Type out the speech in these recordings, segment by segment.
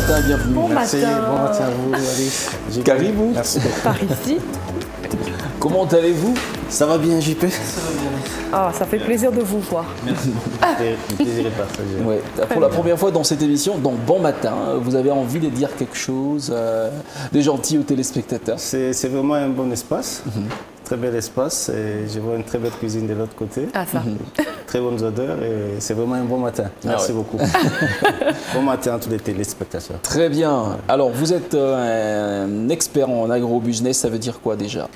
matin, bienvenue. Bon Merci, matin. bon matin à vous, Alice. Caribou. Merci. Par ici. Comment allez-vous? Ça va bien, JP? Ah, ça fait plaisir de vous voir. Le plaisir est partagé. Ouais. Pour la première fois dans cette émission, dans Bon Matin, vous avez envie de dire quelque chose de gentil aux téléspectateurs? C'est vraiment un bon espace, très bel espace. Et je vois une très belle cuisine de l'autre côté. Ah, ça. Très bonnes odeurs et c'est vraiment un bon matin. Merci beaucoup. Bon matin à tous les téléspectateurs. Très bien. Alors, vous êtes un expert en agro-business, ça veut dire quoi déjà?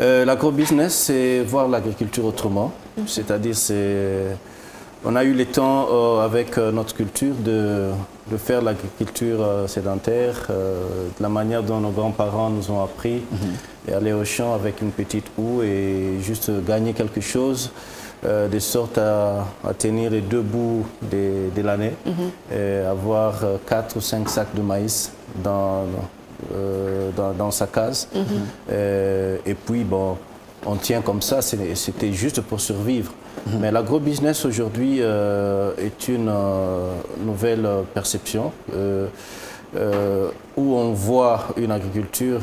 L'agrobusiness, c'est voir l'agriculture autrement. C'est-à-dire, on a eu le temps avec notre culture de faire l'agriculture sédentaire, de la manière dont nos grands-parents nous ont appris, et aller au champ avec une petite houe et juste gagner quelque chose, de sorte à tenir les deux bouts de l'année, et avoir 4 ou 5 sacs de maïs dans sa case. Et puis, bon, on tient comme ça, c'était juste pour survivre. Mais l'agrobusiness aujourd'hui est une nouvelle perception où on voit une agriculture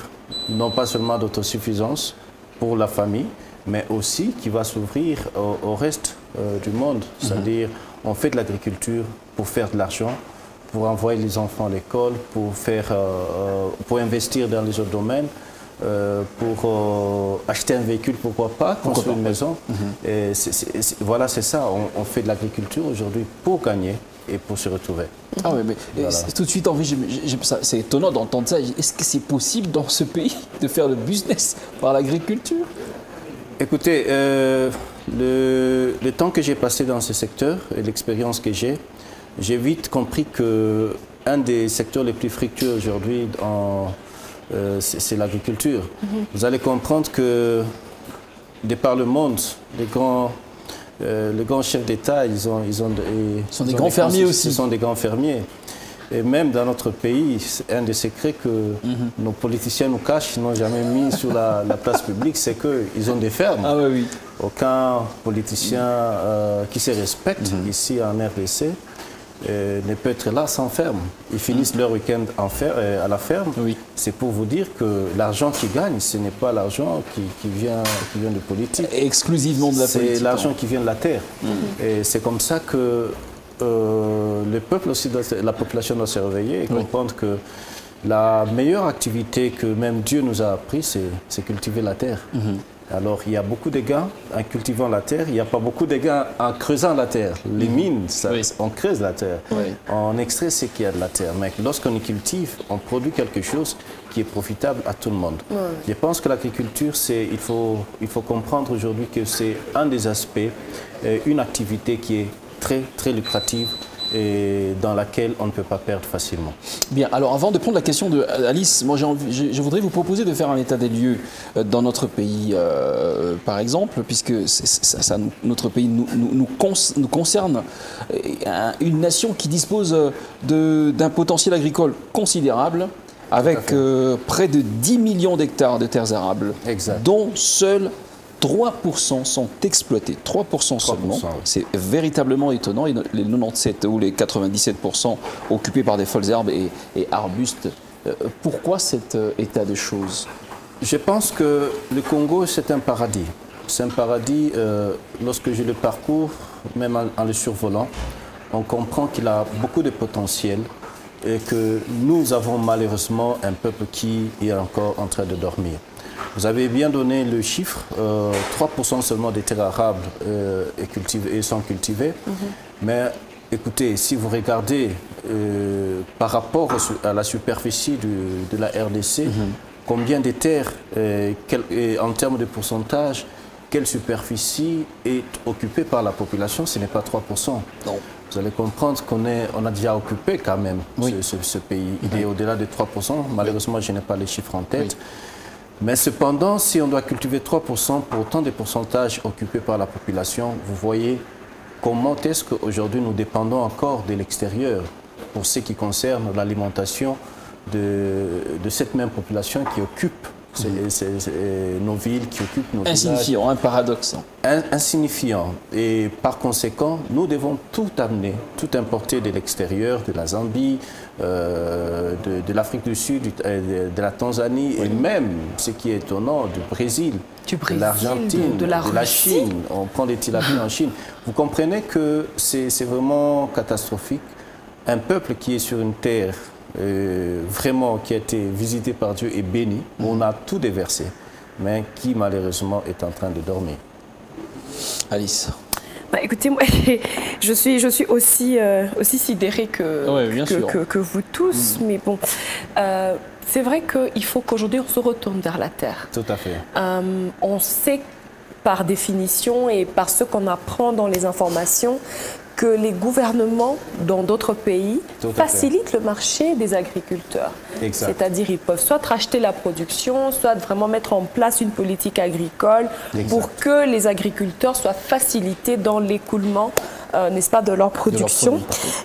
non pas seulement d'autosuffisance pour la famille, mais aussi qui va s'ouvrir au reste du monde. C'est-à-dire, on fait de l'agriculture pour faire de l'argent, pour envoyer les enfants à l'école, pour investir dans les autres domaines, pour acheter un véhicule, pourquoi pas, construire une maison. Et voilà, c'est ça. On fait de l'agriculture aujourd'hui pour gagner et pour se retrouver. Ah oui, mais Voilà. tout de suite envie, c'est étonnant d'entendre ça. Est-ce que c'est possible dans ce pays de faire le business par l'agriculture? Écoutez, le temps que j'ai passé dans ce secteur et l'expérience que j'ai vite compris que un des secteurs les plus fructueux aujourd'hui, c'est l'agriculture. Vous allez comprendre que, de par le monde, les grands chefs d'État, ils sont des grands fermiers aussi. Ce sont des grands fermiers. Et même dans notre pays, un des secrets que nos politiciens nous cachent, n'ont jamais mis sur la place publique, c'est qu'ils ont des fermes. Ah oui, oui. Aucun politicien qui se respecte ici en RDC ne peut être là sans ferme. Ils finissent leur week-end à la ferme. Oui. C'est pour vous dire que l'argent qu'ils gagnent, ce n'est pas l'argent qui vient de politique. Exclusivement de la politique. C'est l'argent qui vient de la terre. Et c'est comme ça que le peuple aussi, la population doit se réveiller et comprendre que la meilleure activité que même Dieu nous a appris, c'est cultiver la terre. Alors, il y a beaucoup de gains en cultivant la terre, il n'y a pas beaucoup de gains en creusant la terre. Les mines, on creuse la terre, on extrait ce qu'il y a de la terre. Mais lorsqu'on y cultive, on produit quelque chose qui est profitable à tout le monde. Je pense que l'agriculture, il faut comprendre aujourd'hui que c'est un des aspects, une activité qui est très, très lucrative et dans laquelle on ne peut pas perdre facilement. Bien, alors avant de prendre la question de Alice, moi je voudrais vous proposer de faire un état des lieux dans notre pays, par exemple, puisque notre pays nous concerne, une nation qui dispose d'un potentiel agricole considérable, avec près de 10 millions d'hectares de terres arables, dont seuls 3% sont exploités, 3% seulement. 3%, oui. C'est véritablement étonnant. Et les 97 ou les 97% occupés par des folles herbes et arbustes. Pourquoi cet état de choses? Je pense que le Congo, c'est un paradis. C'est un paradis, lorsque je le parcours, même en le survolant, on comprend qu'il a beaucoup de potentiel et que nous avons malheureusement un peuple qui est encore en train de dormir. Vous avez bien donné le chiffre, 3% seulement des terres arables sont cultivées. Mais écoutez, si vous regardez par rapport à la superficie de la RDC, combien de terres, en termes de pourcentage, quelle superficie est occupée par la population, ce n'est pas 3%. Non. Vous allez comprendre qu'on a déjà occupé quand même ce pays. Il est au-delà de 3%. Malheureusement, je n'ai pas les chiffres en tête. Mais cependant, si on doit cultiver 3% pour autant de pourcentages occupés par la population, vous voyez comment est-ce qu'aujourd'hui nous dépendons encore de l'extérieur pour ce qui concerne l'alimentation de cette même population qui occupe nos villes, qui occupent nos insignifiant, un paradoxe. Insignifiant. Et par conséquent, nous devons tout amener, tout importer de l'extérieur, de la Zambie, de l'Afrique du Sud, de la Tanzanie, et même, ce qui est étonnant, du Brésil, de l'Argentine, de la Chine. On prend des tilapies en Chine. Vous comprenez que c'est vraiment catastrophique. Un peuple qui est sur une terre vraiment qui a été visité par Dieu et béni, où on a tout déversé, mais qui malheureusement est en train de dormir. Alice. Bah, écoutez, moi, je suis aussi sidérée que vous tous, mais bon, c'est vrai qu'il faut qu'aujourd'hui on se retourne vers la terre. Tout à fait. On sait par définition et par ce qu'on apprend dans les informations que les gouvernements dans d'autres pays facilitent le marché des agriculteurs. C'est-à-dire ils peuvent soit racheter la production, soit vraiment mettre en place une politique agricole pour que les agriculteurs soient facilités dans l'écoulement, n'est-ce pas, de leur production.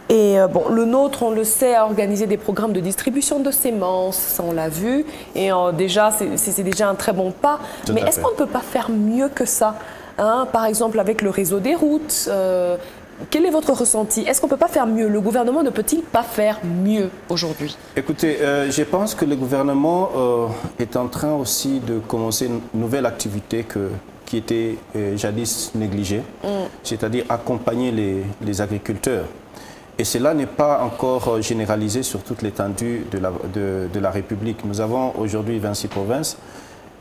Et bon, le nôtre, on le sait, a organisé des programmes de distribution de semences, ça on l'a vu, et déjà c'est déjà un très bon pas. Mais est-ce qu'on ne peut pas faire mieux que ça, hein? Par exemple avec le réseau des routes. Quel est votre ressenti? Est-ce qu'on ne peut pas faire mieux? Le gouvernement ne peut-il pas faire mieux aujourd'hui? Écoutez, je pense que le gouvernement est en train aussi de commencer une nouvelle activité qui était jadis négligée, c'est-à-dire accompagner les agriculteurs. Et cela n'est pas encore généralisé sur toute l'étendue de la République. Nous avons aujourd'hui 26 provinces.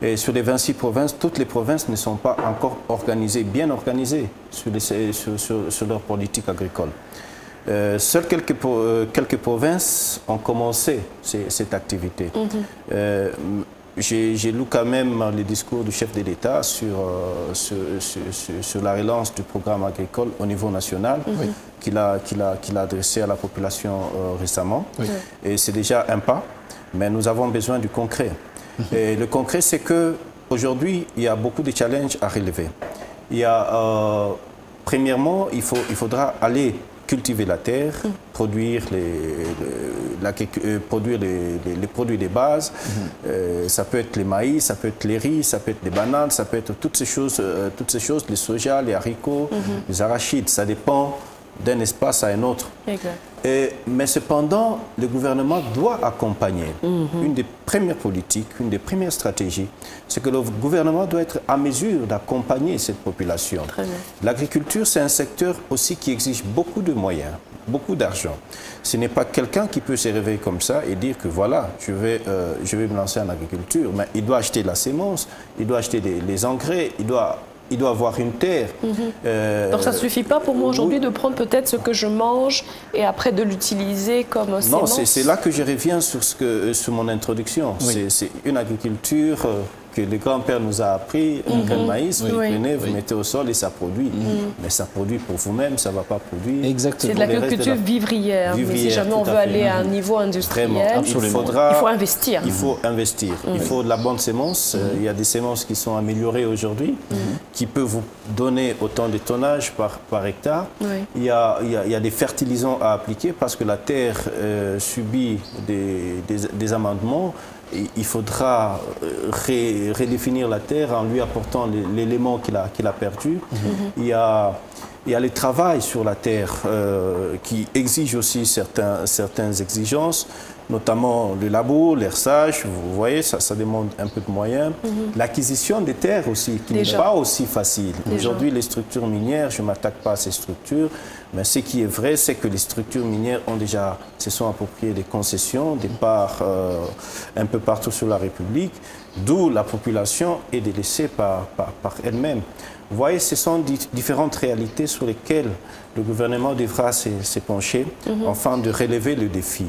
Et sur les 26 provinces, toutes les provinces ne sont pas encore bien organisées sur leur politique agricole. Seules quelques provinces ont commencé cette activité. J'ai lu quand même le discours du chef de l'État sur la relance du programme agricole au niveau national qu'il a adressé à la population récemment. Et c'est déjà un pas, mais nous avons besoin du concret. Et le concret, c'est qu'aujourd'hui, il y a beaucoup de challenges à relever. Premièrement, il faudra aller cultiver la terre, produire les produits de base. Ça peut être les maïs, ça peut être les riz, ça peut être les bananes, ça peut être toutes ces choses, les soja, les haricots, les arachides. Ça dépend d'un espace à un autre. Mais cependant, le gouvernement doit accompagner. Une des premières politiques, une des premières stratégies, c'est que le gouvernement doit être à mesure d'accompagner cette population. L'agriculture, c'est un secteur aussi qui exige beaucoup de moyens, beaucoup d'argent. Ce n'est pas quelqu'un qui peut se réveiller comme ça et dire que voilà, je vais me lancer en agriculture. Mais il doit acheter la sémence, il doit acheter les engrais, il doit avoir une terre. Donc ça ne suffit pas pour moi aujourd'hui de prendre peut-être ce que je mange et après de l'utiliser comme sémence? Non, c'est là que je reviens sur mon introduction. C'est une agriculture que le grand-père nous a appris, un grain de maïs, vous prenez, vous mettez au sol et ça produit. Mais ça produit pour vous-même, ça ne va pas produire. C'est de l'agriculture vivrière. Mais si jamais on veut aller à un niveau industriel, il faut investir. Il faut investir. Il faut de la bonne sémence. Il y a des sémences qui sont améliorées aujourd'hui, qui peuvent vous donner autant de tonnage par hectare. Il y a des fertilisants à appliquer parce que la terre subit des amendements. Il faudra redéfinir la terre en lui apportant l'élément qu'il a perdu. Il y a le travail sur la terre qui exige aussi certaines exigences, notamment le labour, l'herçage. Vous voyez, ça demande un peu de moyens. L'acquisition des terres aussi, qui n'est pas aussi facile. Aujourd'hui, les structures minières, je ne m'attaque pas à ces structures, mais ce qui est vrai, c'est que les structures minières se sont appropriées des concessions, des parts un peu partout sur la République, d'où la population est délaissée par elle-même. Vous voyez, ce sont différentes réalités sur lesquelles le gouvernement devra se pencher afin de relever le défi.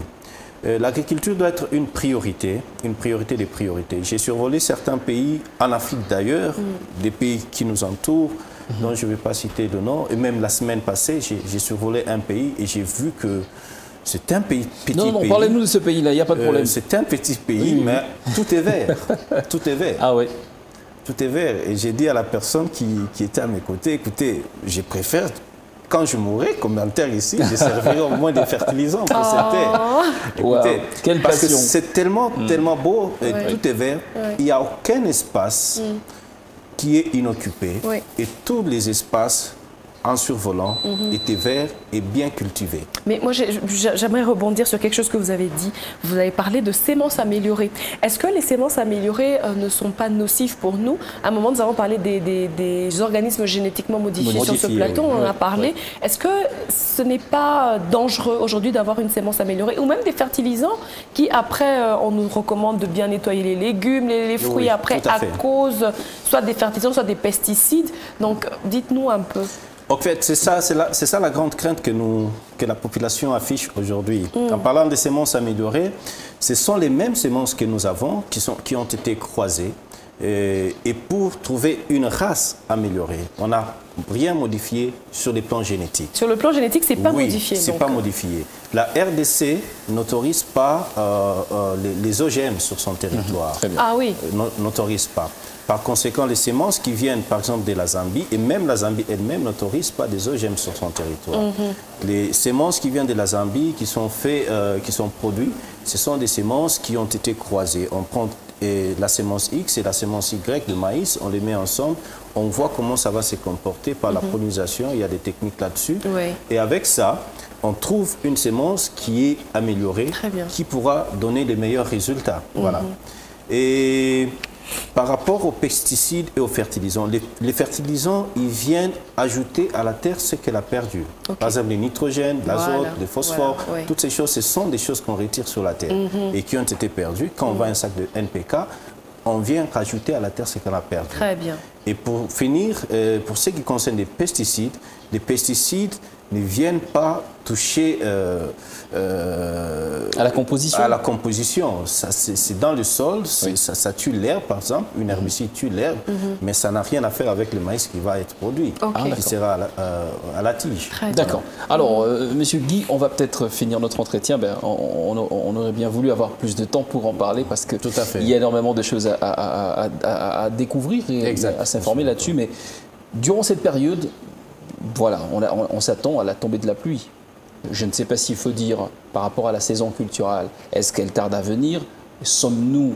L'agriculture doit être une priorité des priorités. J'ai survolé certains pays, en Afrique d'ailleurs, des pays qui nous entourent, dont je ne vais pas citer le nom. Et même la semaine passée, j'ai survolé un pays et j'ai vu que c'est un petit pays. Non, parlez-nous de ce pays-là, il n'y a pas de problème. C'est un petit pays, mais tout est vert. Tout est vert. Ah oui. Tout est vert. Et j'ai dit à la personne qui était à mes côtés, écoutez, je préfère quand je mourrai, comme dans le terre ici, je servirai au moins des fertilisants pour cette terre. Écoutez, quelle parce passion. que c'est tellement beau, et tout est vert, il n'y a aucun espace qui est inoccupé et tous les espaces en survolant étaient verts et bien cultivés. Mais moi, j'aimerais rebondir sur quelque chose que vous avez dit. Vous avez parlé de sémences améliorées. Est-ce que les sémences améliorées ne sont pas nocives pour nous? À un moment, nous avons parlé des organismes génétiquement modifiés sur ce plateau, on en a parlé. Est-ce que ce n'est pas dangereux aujourd'hui d'avoir une sémence améliorée? Ou même des fertilisants qui, après, on nous recommande de bien nettoyer les légumes, les fruits après, à cause soit des fertilisants, soit des pesticides. Donc, dites-nous un peu. En fait, c'est ça la grande crainte que la population affiche aujourd'hui. En parlant des semences améliorées, ce sont les mêmes semences que nous avons qui ont été croisées. Et pour trouver une race améliorée, on n'a rien modifié sur les plans génétiques. Sur le plan génétique, c'est pas modifié. Oui, c'est pas modifié. La RDC n'autorise pas les OGM sur son territoire. Très bien. Ah oui. N'autorise pas. Par conséquent, les semences qui viennent, par exemple, de la Zambie, et même la Zambie elle-même n'autorise pas des OGM sur son territoire. Les semences qui viennent de la Zambie, qui sont produites, ce sont des semences qui ont été croisées. On prend la sémence X et la sémence Y de maïs, on les met ensemble, on voit comment ça va se comporter par la pollinisation, il y a des techniques là-dessus. Et avec ça, on trouve une sémence qui est améliorée, qui pourra donner les meilleurs résultats. Voilà. Et par rapport aux pesticides et aux fertilisants, les fertilisants, ils viennent ajouter à la terre ce qu'elle a perdu. Par exemple, les nitrogènes, l'azote, le phosphore, toutes ces choses, ce sont des choses qu'on retire sur la terre et qui ont été perdues. Quand on voit un sac de NPK, on vient rajouter à la terre ce qu'on a perdu. Très bien. Et pour finir, pour ce qui concerne les pesticides ne viennent pas toucher à la composition. À la composition. C'est dans le sol, ça tue l'herbe par exemple, une herbicide tue l'herbe, mais ça n'a rien à faire avec le maïs qui va être produit, qui sera à la tige. D'accord. Alors, Monsieur Guy, on va peut-être finir notre entretien. On aurait bien voulu avoir plus de temps pour en parler parce que il y a énormément de choses à découvrir et à s'informer là-dessus, mais durant cette période, voilà, on s'attend à la tombée de la pluie. Je ne sais pas s'il faut dire par rapport à la saison culturelle, est-ce qu'elle tarde à venir? Sommes-nous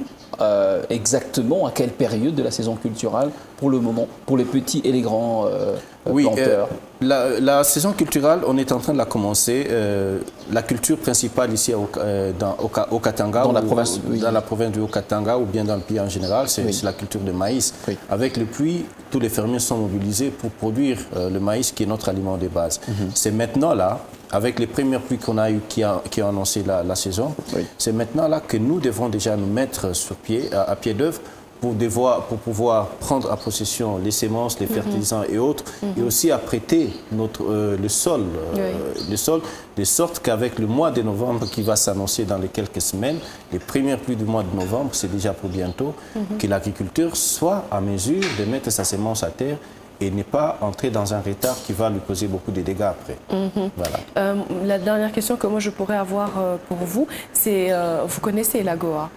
exactement à quelle période de la saison culturelle pour le moment, pour les petits et les grands planteurs? La saison culturelle, on est en train de la commencer. La culture principale ici au Katanga, dans la province du Haut-Katanga ou bien dans le pays en général, c'est la culture de maïs. Avec le pluie, tous les fermiers sont mobilisés pour produire le maïs qui est notre aliment de base. C'est maintenant là, avec les premières pluies qu'on a eues qui ont annoncé la saison, c'est maintenant là que nous devons déjà nous mettre à pied d'œuvre pour pouvoir prendre à possession les semences, les fertilisants et autres, et aussi apprêter le sol, de sorte qu'avec le mois de novembre qui va s'annoncer dans les quelques semaines, les premières pluies du mois de novembre, c'est déjà pour bientôt, que l'agriculteur soit à mesure de mettre sa semence à terre et n'est pas entrer dans un retard qui va lui causer beaucoup de dégâts après. Voilà. La dernière question que moi je pourrais avoir pour vous, c'est, vous connaissez l'AGOA,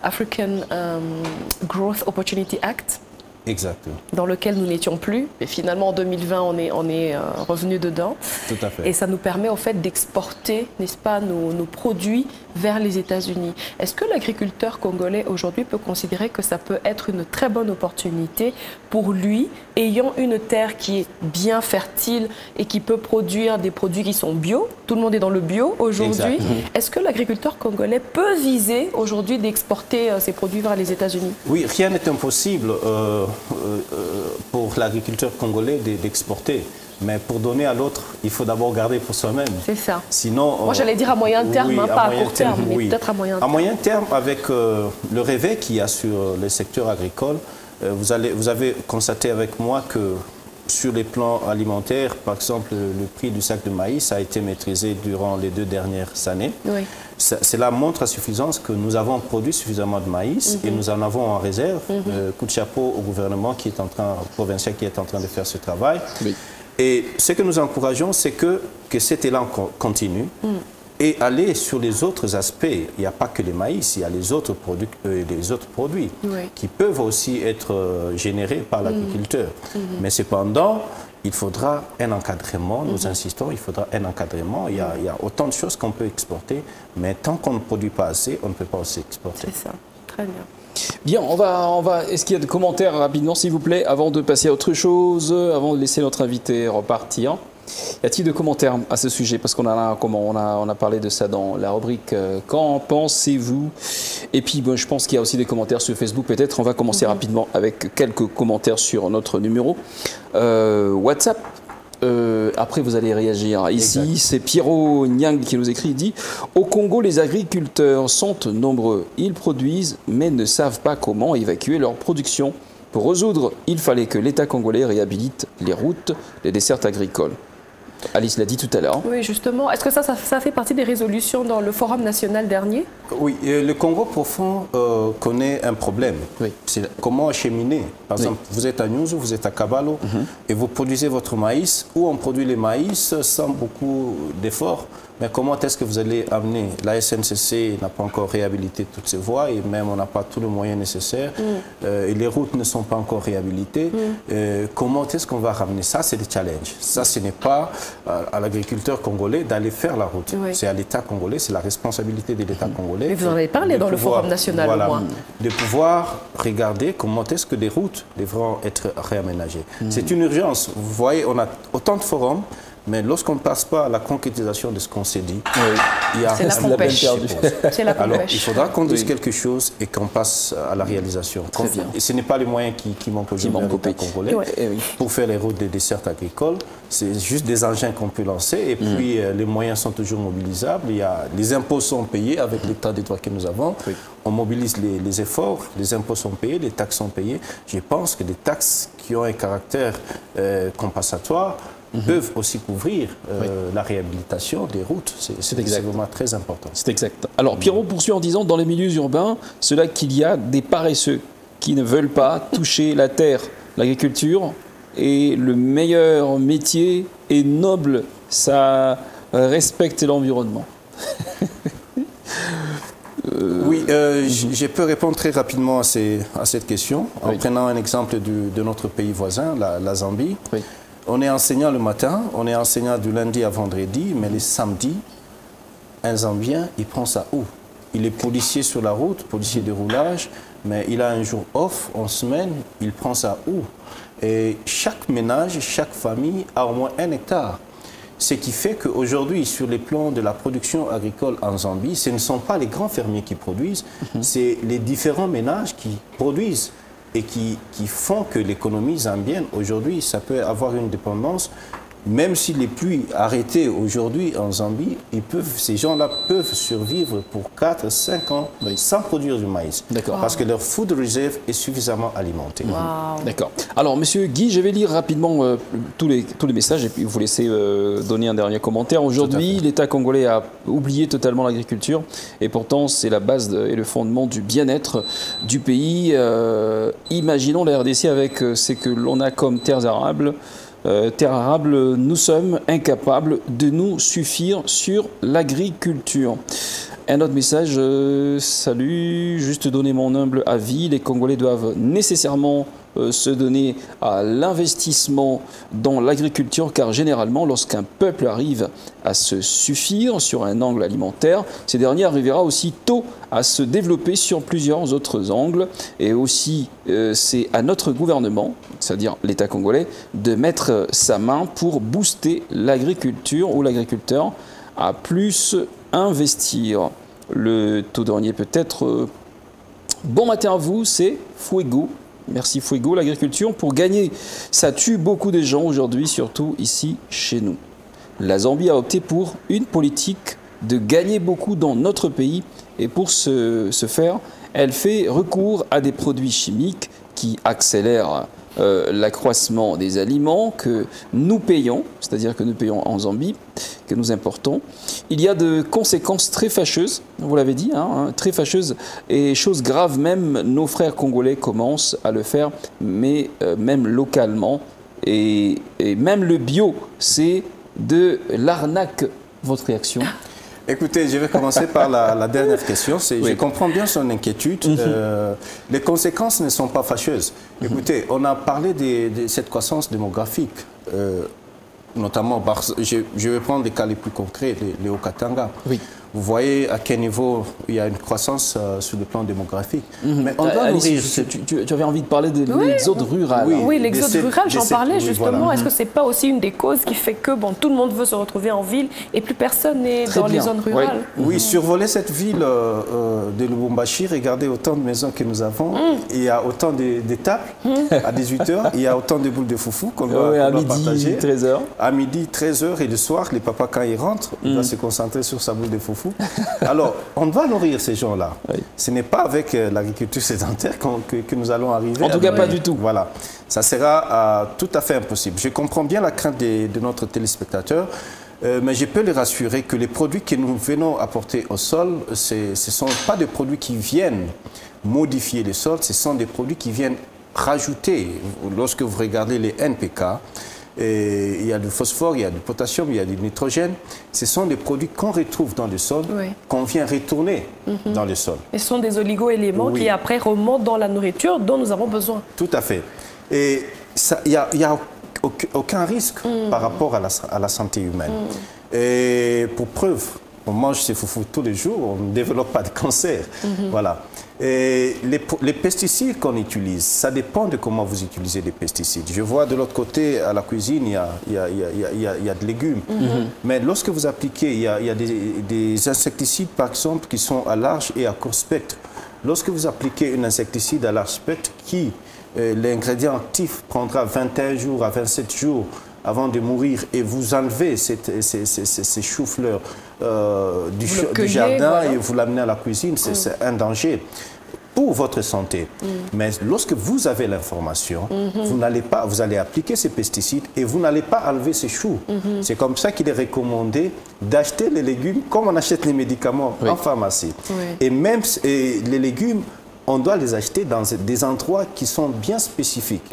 African Growth Opportunity Act? Exactement. Dans lequel nous n'étions plus. Et finalement, en 2020, on est revenu dedans. Tout à fait. Et ça nous permet, en fait, d'exporter, n'est-ce pas, nos produits vers les États-Unis. Est-ce que l'agriculteur congolais, aujourd'hui, peut considérer que ça peut être une très bonne opportunité pour lui, ayant une terre qui est bien fertile et qui peut produire des produits qui sont bio? Tout le monde est dans le bio aujourd'hui. Est-ce que l'agriculteur congolais peut viser, aujourd'hui, d'exporter ses produits vers les États-Unis? Oui, rien n'est impossible pour l'agriculteur congolais d'exporter. Mais pour donner à l'autre, il faut d'abord garder pour soi-même. C'est ça. Sinon, moi, j'allais dire à moyen terme, pas à court terme, mais peut-être à moyen terme. À moyen terme, avec le réveil qu'il y a sur le secteur agricole, vous avez constaté avec moi que sur les plans alimentaires, par exemple, le prix du sac de maïs a été maîtrisé durant les 2 dernières années. Cela montre à suffisance que nous avons produit suffisamment de maïs et nous en avons en réserve. Coup de chapeau au gouvernement provincial qui est en train de faire ce travail. Et ce que nous encourageons, c'est que cet élan continue et aller sur les autres aspects. Il n'y a pas que les maïs, il y a les autres produits qui peuvent aussi être générés par l'agriculteur. Mais cependant, il faudra un encadrement, nous insistons, il faudra un encadrement. Il y a autant de choses qu'on peut exporter, mais tant qu'on ne produit pas assez, on ne peut pas aussi exporter. C'est ça, très bien. Bien, on va. Est-ce qu'il y a des commentaires rapidement, s'il vous plaît, avant de passer à autre chose, avant de laisser notre invité repartir? Y a-t-il de commentaires à ce sujet? Parce qu'on a parlé de ça dans la rubrique Qu'en pensez-vous? Et puis, bon, je pense qu'il y a aussi des commentaires sur Facebook, peut-être. On va commencer rapidement avec quelques commentaires sur notre numéro WhatsApp. Après, vous allez réagir. Ici, c'est Pierrot Nyang qui nous écrit. Il dit: au Congo, les agriculteurs sont nombreux. Ils produisent, mais ne savent pas comment évacuer leur production. Pour résoudre, il fallait que l'État congolais réhabilite les routes, les dessertes agricoles. Alice l'a dit tout à l'heure. Oui, justement. Est-ce que ça fait partie des résolutions dans le Forum national dernier? Oui, le Congo profond connaît un problème. Oui. C'est comment acheminer. Par exemple, vous êtes à Nyunzu, vous êtes à Kabalo, et vous produisez votre maïs, ou on produit les maïs sans beaucoup d'efforts. Mais comment est-ce que vous allez amener? La SNCC n'a pas encore réhabilité toutes ces voies, et même on n'a pas tous les moyens nécessaires. Et les routes ne sont pas encore réhabilitées. Comment est-ce qu'on va ramener ça? C'est le challenge. Ça, ce n'est pas à l'agriculteur congolais d'aller faire la route. Oui. C'est à l'État congolais, c'est la responsabilité de l'État congolais. Mais vous en avez parlé dans le Forum national, voilà, au moins. De pouvoir regarder comment est-ce que les routes devront être réaménagées. C'est une urgence. Vous voyez, on a autant de forums, mais lorsqu'on ne passe pas à la concrétisation de ce qu'on s'est dit, il y a c'est la un pêche. C'est la Alors, il pêche. faudra qu'on dise quelque chose et qu'on passe à la réalisation. Très bien. Et ce n'est pas les moyens qui manquent aujourd'hui à l'État congolais pour faire les routes des dessertes agricoles. C'est juste des engins qu'on peut lancer et puis les moyens sont toujours mobilisables. Les impôts sont payés avec l'état des droits que nous avons. On mobilise les efforts, les impôts sont payés, les taxes sont payées. Je pense que les taxes qui ont un caractère compensatoire peuvent aussi couvrir la réhabilitation des routes. C'est vraiment très important. C'est exact. Alors, Pierrot poursuit en disant: dans les milieux urbains, c'est là qu'il y a des paresseux qui ne veulent pas toucher la terre. L'agriculture est le meilleur métier et noble. Ça respecte l'environnement. Oui, je peux répondre très rapidement à cette question en prenant un exemple de notre pays voisin, la Zambie. Oui. On est enseignant le matin, on est enseignant du lundi à vendredi, mais les samedis, un Zambien, il prend ça où? Il est policier sur la route, policier de roulage, mais il a un jour off en semaine, il prend ça où? Et chaque ménage, chaque famille a au moins 1 hectare. Ce qui fait qu'aujourd'hui, sur les plans de la production agricole en Zambie, ce ne sont pas les grands fermiers qui produisent, c'est les différents ménages qui produisent et qui font que l'économie zambienne, aujourd'hui, ça peut avoir une dépendance. Même si les pluies arrêtées aujourd'hui en Zambie, ces gens-là peuvent survivre pour 4-5 ans sans produire du maïs. Parce que leur food reserve est suffisamment alimentée. D'accord. Alors, monsieur Guy, je vais lire rapidement tous les messages et puis vous laisser donner un dernier commentaire. Aujourd'hui, l'État congolais a oublié totalement l'agriculture et pourtant, c'est la base et le fondement du bien-être du pays. Imaginons la RDC avec ce que l'on a comme terres arables. Nous sommes incapables de nous suffire sur l'agriculture. Un autre message, salut, juste donner mon humble avis, les Congolais doivent nécessairement se donner à l'investissement dans l'agriculture car généralement lorsqu'un peuple arrive à se suffire sur un angle alimentaire, ce dernier arrivera aussi tôt à se développer sur plusieurs autres angles et aussi c'est à notre gouvernement, c'est-à-dire l'État congolais, de mettre sa main pour booster l'agriculture ou l'agriculteur à plus investir. Le taux dernier peut-être. Bon matin à vous, c'est Fuego. Merci Fuego. L'agriculture, pour gagner, ça tue beaucoup de gens aujourd'hui, surtout ici chez nous. La Zambie a opté pour une politique de gagner beaucoup dans notre pays et pour ce faire, elle fait recours à des produits chimiques qui accélèrent l'accroissement des aliments que nous payons, c'est-à-dire que nous payons en Zambie, que nous importons. Il y a de conséquences très fâcheuses, vous l'avez dit, très fâcheuses et chose grave, même nos frères congolais commencent à le faire, mais même localement. Et même le bio, c'est de l'arnaque. Votre réaction ? Écoutez, je vais commencer par la dernière question. Je comprends bien son inquiétude. Les conséquences ne sont pas fâcheuses. Écoutez, on a parlé de cette croissance démographique. notamment, je vais prendre les cas les plus concrets, les Haut-Katanga. Oui. Vous voyez à quel niveau il y a une croissance sur le plan démographique. Mais on doit Alice, tu avais envie de parler de l'exode rural. Oui, l'exode rural, j'en parlais justement. Voilà. Est-ce que ce n'est pas aussi une des causes qui fait que tout le monde veut se retrouver en ville et plus personne n'est dans les zones rurales? Oui, survoler cette ville de Lubumbashi, regardez autant de maisons que nous avons. Il y a autant d'étapes à 18h, il y a autant de boules de foufou qu'on doit, à doit midi, partager. 13h. À midi, 13h et le soir, les papas, quand ils rentrent, il va se concentrer sur sa boule de foufou. Alors, on doit nourrir ces gens-là. Oui. Ce n'est pas avec l'agriculture sédentaire que nous allons arriver. En tout cas, pas du tout. Voilà. Ça sera tout à fait impossible. Je comprends bien la crainte de notre téléspectateur, mais je peux les rassurer que les produits que nous venons apporter au sol, ce ne sont pas des produits qui viennent modifier le sol, ce sont des produits qui viennent rajouter. Lorsque vous regardez les NPK, et il y a du phosphore, il y a du potassium, il y a du nitrogène. Ce sont des produits qu'on retrouve dans le sol, qu'on vient retourner dans le sol. Et ce sont des oligo-éléments qui après remontent dans la nourriture dont nous avons besoin. Tout à fait. Et il n'y a aucun risque par rapport à la santé humaine. Et pour preuve, on mange ces foufous tous les jours, on ne développe pas de cancer. Voilà. Et les pesticides qu'on utilise, ça dépend de comment vous utilisez les pesticides. Je vois de l'autre côté, à la cuisine, il y a de légumes. Mais lorsque vous appliquez, il y a des insecticides, par exemple, qui sont à large et à court spectre. Lorsque vous appliquez un insecticide à large spectre, l'ingrédient actif prendra 21 jours à 27 jours avant de mourir, et vous enlevez ces choux-fleurs du jardin et vous l'amenez à la cuisine, c'est un danger pour votre santé. Mais lorsque vous avez l'information, vous allez appliquer ces pesticides et vous n'allez pas enlever ces choux. C'est comme ça qu'il est recommandé d'acheter les légumes comme on achète les médicaments en pharmacie. Et même les légumes, on doit les acheter dans des endroits qui sont bien spécifiques.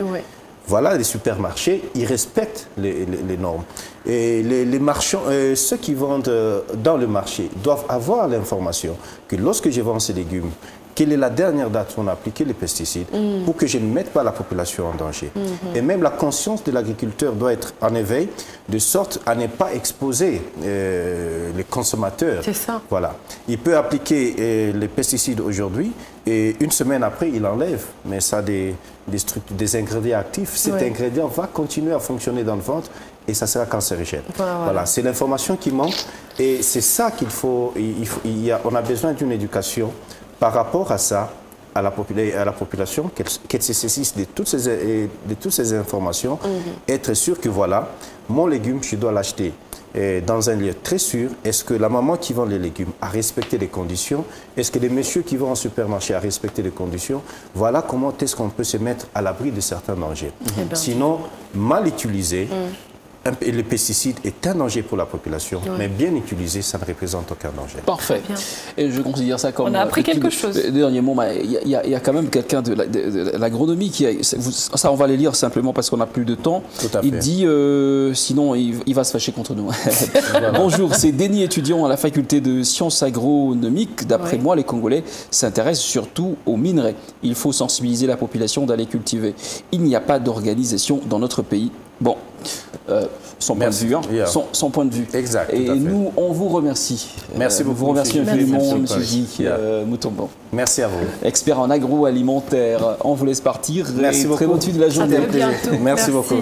Voilà, les supermarchés, ils respectent les normes. Et les marchands, ceux qui vendent dans le marché doivent avoir l'information que lorsque je vends ces légumes, quelle est la dernière date où on a appliqué les pesticides pour que je ne mette pas la population en danger. Et même la conscience de l'agriculteur doit être en éveil, de sorte à ne pas exposer les consommateurs. C'est ça. Voilà. Il peut appliquer les pesticides aujourd'hui et une semaine après, il enlève. Mais ça a des ingrédients actifs. Cet ingrédient va continuer à fonctionner dans le ventre et ça sera cancérigène. Voilà. C'est l'information qui manque et c'est ça qu'il faut. On a besoin d'une éducation par rapport à ça, à la population, qu'elle se saisisse de toutes ces informations, être sûr que voilà, mon légume, je dois l'acheter dans un lieu très sûr. Est-ce que la maman qui vend les légumes a respecté les conditions? Est-ce que les messieurs qui vont au supermarché a respecté les conditions? Voilà comment est-ce qu'on peut se mettre à l'abri de certains dangers. Sinon, mal utilisé, le pesticide est un danger pour la population, mais bien utilisé, ça ne représente aucun danger. Parfait. Et je considère ça comme... On a appris quelque chose. Dernier mot, il y a quand même quelqu'un de l'agronomie qui a... Ça, on va les lire simplement parce qu'on n'a plus de temps. Il dit, sinon, il va se fâcher contre nous. Bonjour, c'est Denis, étudiant à la faculté de sciences agronomiques. D'après moi, les Congolais s'intéressent surtout aux minerais. Il faut sensibiliser la population d'aller cultiver. Il n'y a pas d'organisation dans notre pays. Bon, son point de vue. Hein, son point de vue. Exact. Et nous, on vous remercie. Merci beaucoup. Vous remercie infiniment, M. J. Mutombo. Merci à vous. Expert en agroalimentaire. On vous laisse partir. Merci beaucoup. Très bonne suite de la journée. À très bientôt. Merci beaucoup.